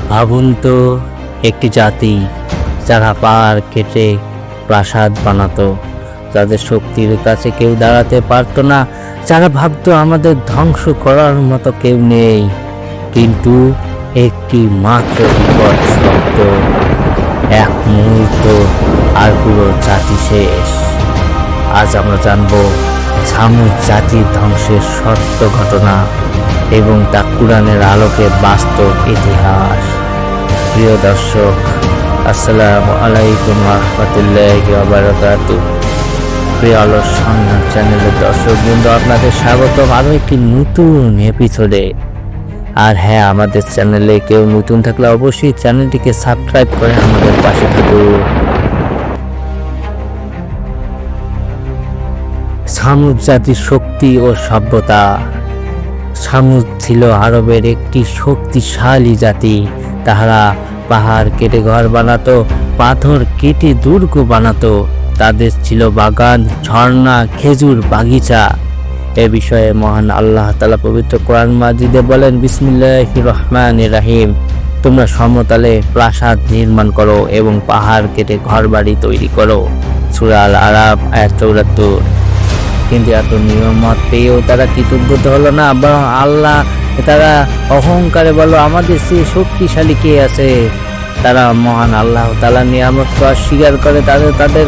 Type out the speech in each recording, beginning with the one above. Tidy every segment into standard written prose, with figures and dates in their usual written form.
ভাবুন তো, একটি জাতি যারা পাহাড় কেটে প্রাসাদ বানাতো, যাদের শক্তির কাছে কেউ দাঁড়াতে পারতো না, যারা ভাবতো আমাদের ধ্বংস করার মতো কেউ নেই, কিন্তু একটি মাত্র বিপদ শব্দ, এক মুহূর্ত আর পুরো জাতি শেষ। আজ আমরা জানবো ছামূদ জাতির ধ্বংসের সত্য ঘটনা এবং তা কুরআনের আলোকে বাস্তব ইতিহাস। প্রিয় দর্শক, আসসালামু আলাইকুম রাহমাতুল্লাহি ওয়া বারাকাতুহু। প্রিয় আলোর সন্ধান চ্যানেলের দর্শক বৃন্দ, আপনাদের স্বাগতম আরও একটি নতুন এপিসোডে। আর হ্যাঁ, আমাদের চ্যানেলে কেউ নতুন থাকলে অবশ্যই চ্যানেলটিকে সাবস্ক্রাইব করে আমাদের পাশে থাকুন। ছামূদ জাতির শক্তি ও সভ্যতা। ছামূদ ছিল আরবের একটি শক্তিশালী জাতি। তাহারা পাহাড় কেটে ঘর বানাতো, পাথর কেটে দুর্গ বানাতো। তাদের ছিল বাগান, ঝর্ণা, খেজুর বাগিচা। এ বিষয়ে মহান আল্লাহ তাআলা পবিত্র কোরআন মাজিদে বলেন, বিসমিল্লাহির রহমানির রহিম, তোমরা সমতলে প্রাসাদ নির্মাণ করো এবং পাহাড় কেটে ঘরবাড়ি তৈরি করো। সূরা আল আরাফ আয়াত ৭৪। কিন্তু এত নিয়ামত পেয়েও তারা কৃতজ্ঞ হলো না, বরং তারা অহংকারে বলল, আমাদের সে শক্তিশালী কে আছে। তারা মহান আল্লাহ তাআলার নিয়ামতকে অস্বীকার করে, তাদের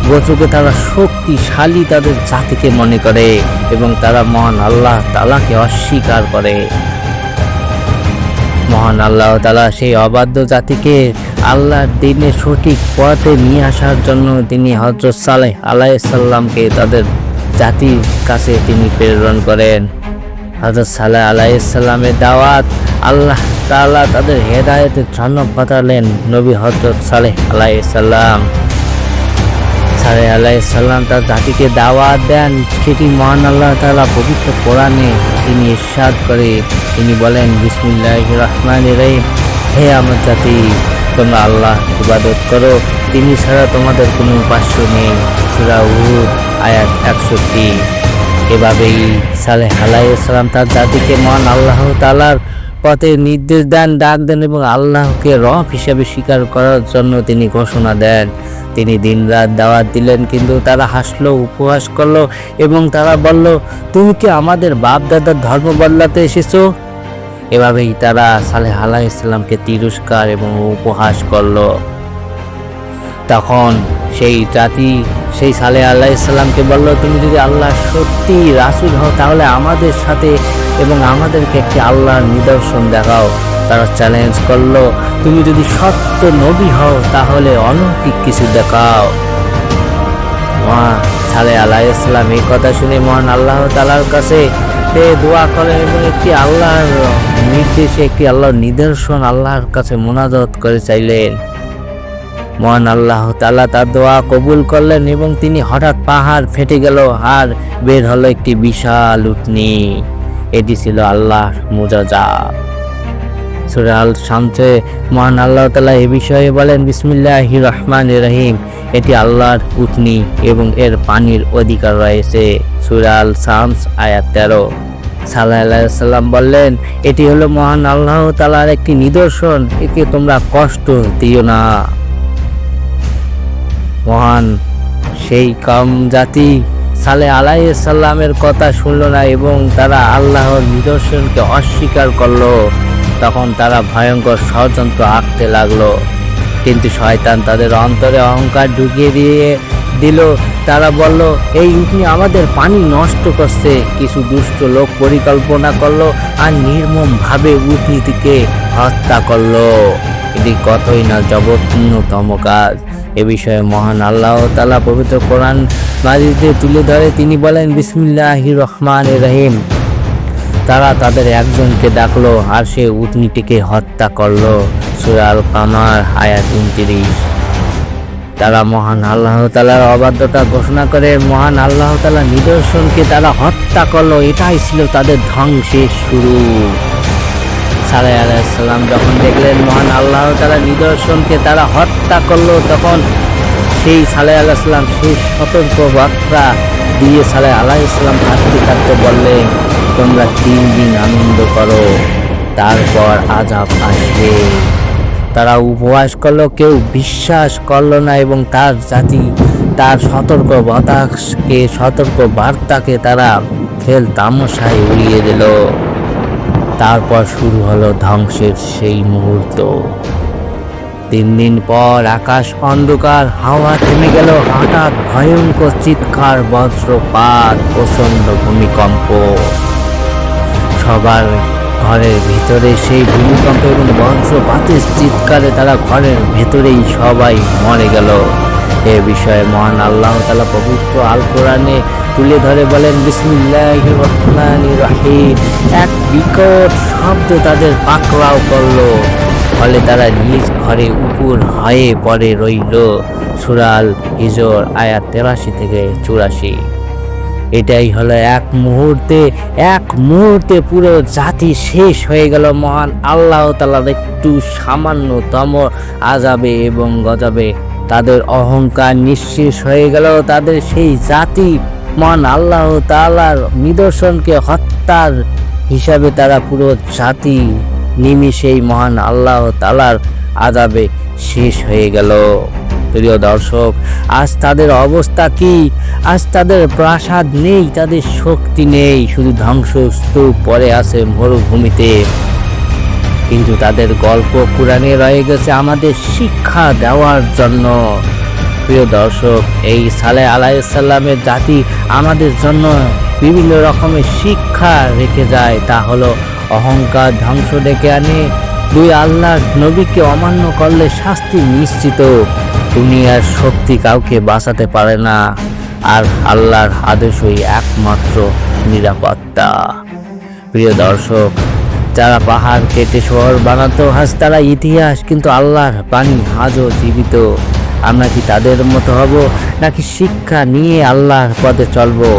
গোত্রকে তারা শক্তিশালী তাদের জাতিকে মনে করে এবং তারা মহান আল্লাহ তাআলাকে অস্বীকার করে। মহান আল্লাহ তাআলা সেই অবাধ্য জাতিকে আল্লাহর দ্বীনের সঠিক পথে নিয়ে আসার জন্য তিনি হযরত সালেহ আলাইহিস সালামকে তাদের জাতির কাছে তিনি প্রেরণ করেন। হযরত সালেহ আলাইহিস সালামের দাওয়াত আল্লাহ তাআলা তাদের হেদায়েতের জন্য পাঠালেন নবী হযরত সালেহ আলাইহিস সালাম। সালেহ আলাইহিস সালাম তার জাতিকে দাওয়াত দেন, সেটি মহান আল্লাহ তাআলা পবিত্র কোরআনে তিনি ইরশাদ করে, তিনি বলেন, বিসমিল্লাহির রহমানির রহিম, হে আমার জাতি, তোমরা আল্লাহ ইবাদত করো, তিনি ছাড়া তোমাদের কোনো উপাস্য নেই। সূরা হুদ আয়াত ৬১। এভাবেই সালেহ আলাইহিস সালাম তার জাতিকে মহান আল্লাহ তাআলার পথে নির্দেশ দেন, ডাক দেন এবং আল্লাহকে রব হিসেবে স্বীকার করার জন্য তিনি ঘোষণা দেন। তিনি দিনরাত দাওয়াত দিলেন, কিন্তু তারা হাসলো, উপহাস করলো এবং তারা বলল, তুমি কি আমাদের বাপ দাদার ধর্ম বদলাতে এসেছো? এভাবেই তারা সালেহ আলাইহিস সালামকে তিরস্কার এবং উপহাস করলো। তখন সেই জাতি সেই সালেহ আলাইহিস সালামকে বলল, তুমি যদি আল্লাহ সত্যি রাসূল হও তাহলে আমাদের সাথে এবং আমাদেরকে একটি আল্লাহর নিদর্শন দেখাও। তারা চ্যালেঞ্জ করলো, তুমি যদি সত্য নবী হও তাহলে অলৌকিক কিছু দেখাও। সালেহ আলাইহিস সালাম এই কথা শুনে মহান আল্লাহ তাআলার কাছে দোয়া করেন এবং একটি আল্লাহর নির্দেশে একটি আল্লাহর নিদর্শন আল্লাহর কাছে মুনাজাত করে চাইলেন। মহান আল্লাহ তাআলা তার দোয়া কবুল করলেন এবং তিনি হঠাৎ পাহাড় ফেটে গেল আর বের হলো একটি বিশাল উটনী। এটি ছিল আল্লাহর মুজিজা। সূরা আল শামসে মহান আল্লাহ তাআলা এ বিষয়ে বলেন, বিসমিল্লাহির রহমানির রহিম, এটি আল্লাহর উটনী এবং এর পানির অধিকার রয়েছে। সূরা আল শামস আয়াত ১৩। সালেহ আলাইহিস সালাম বললেন, এটি হলো মহান আল্লাহ তাআলার একটি নিদর্শন, একে তোমরা কষ্ট দিও না। মহান সেই কওম জাতি সালেহ আলাইহিস সালামের কথা শুনল না এবং তারা আল্লাহর নিদর্শনকে অস্বীকার করলো। তখন তারা ভয়ঙ্কর ষড়যন্ত্র আঁকতে লাগলো, কিন্তু শয়তান তাদের অন্তরে অহংকার ঢুকিয়ে দিল। তারা বলল, এই উটনী আমাদের পানি নষ্ট করছে। কিছু দুষ্ট লোক পরিকল্পনা করলো আর নির্মমভাবে উটনীটিকে হত্যা করলো। এটি কতই না জঘন্যতম কাজ। এ বিষয়ে মহান আল্লাহ তাআলা পবিত্র কোরআন মাজিদে তুলে ধরে, তিনি বলেন, বিসমিল্লাহির রহমানির রহিম, তারা তাদের একজনকে ডাকলো আর সে উটনীটিকে হত্যা করলো। সূরা আল কামার আয়াত ২৯। তারা মহান আল্লাহ তাআলার অবাধ্যতা ঘোষণা করে মহান আল্লাহ তাআলার নিদর্শনকে তারা হত্যা করলো। এটাই ছিল তাদের ধ্বংসের শুরু। সালেহ আলাইহিস সালাম যখন দেখলেন মহান আল্লাহ তাআলার নিদর্শনকে তারা হত্যা করলো, তখন সেই সালেহ আলাইহিস সালাম সেই সতর্ক বার্তা দিয়ে সালেহ আলাইহিস সালাম হাসতে কাঁদতে বললেন, তোমরা ৩ দিন আনন্দ করো, তারপর আযাব আসবে। তারা উপবাস করলো, কেউ বিশ্বাস করলো না এবং তার জাতি তার সতর্ক বার্তাকে তারা খেল তামাশায় উড়িয়ে দিল। তারপর শুরু হলো ধ্বংসের সেই মুহূর্ত। 3 দিন পর আকাশ অন্ধকার, হাওয়া থেমে গেল, হঠাৎ ভয়ঙ্কর চিৎকার, বজ্রপাত, প্রচণ্ড ভূমিকম্প। সবার ঘরের ভিতরে সেই ভূমিকম্প এবং বজ্রপাতের চিৎকারে তারা ঘরের ভেতরেই সবাই মরে গেল। এ বিষয়ে মহান আল্লাহ তাআলা পবিত্র আল কোরআনে তুলে ধরে বলেন, বিসমিল্লাহির রহমানির রহিম। এক বিকট শব্দ তাদের পাকড়াও করলো, ফলে তারা নিজ ঘরে উপর হয়ে পড়ে রইল। সূরা আল হিজর আয়াত 83 থেকে 84। এটাই হলো এক মুহূর্তে পুরো জাতি শেষ হয়ে গেল মহান আল্লাহ তাআলার একটু সামান্যতম আযাবে এবং গজবে। তাদের অহংকার নিঃশেষ হয়ে গেল। তাদের সেই জাতি মহান আল্লাহ তাআলার নিদর্শনকে হত্যার হিসাবে তারা পুরো জাতি নিমিষেই মহান আল্লাহ তাআলার আযাবে শেষ হয়ে গেল। প্রিয় দর্শক, আজ তাদের অবস্থা কি? আজ তাদের প্রাসাদ নেই, তাদের শক্তি নেই, শুধু ধ্বংসস্তূপ পড়ে আছে মরুভূমিতে। কিন্তু তাদের গল্প কোরআনে রয়ে গেছে আমাদের শিক্ষা দেওয়ার জন্য। প্রিয় দর্শক, এই সালেহ আলাইহিস সালামের জাতি আমাদের জন্য বিভিন্ন রকমের শিক্ষা রেখে যায়। তা হলো অহংকার ধ্বংস ডেকে আনে, 2 আল্লাহর নবীকে অমান্য করলে শাস্তি নিশ্চিত, দুনিয়ার শক্তি কাউকে বাঁচাতে পারে না, আর আল্লাহর আদেশই একমাত্র নিরাপত্তা। প্রিয় দর্শক, যারা পাহাড় কেটে শহর বানাতো আজ তারা ইতিহাস, কিন্তু আল্লাহর বাণী আজও জীবিত। আমরা কি তাদের মতো হব, নাকি শিক্ষা নিয়ে আল্লাহর পথে চলবো?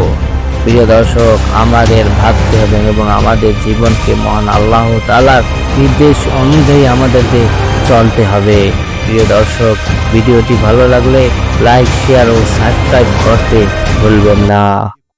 প্রিয় দর্শক, আমাদের ভাবতে হবে এবং আমাদের জীবনকে মহান আল্লাহ তাআলার নির্দেশ অনুযায়ী আমাদেরকে চলতে হবে। প্রিয় দর্শক, ভিডিওটি ভালো লাগলে লাইক, শেয়ার ও সাবস্ক্রাইব করতে ভুলবেন না।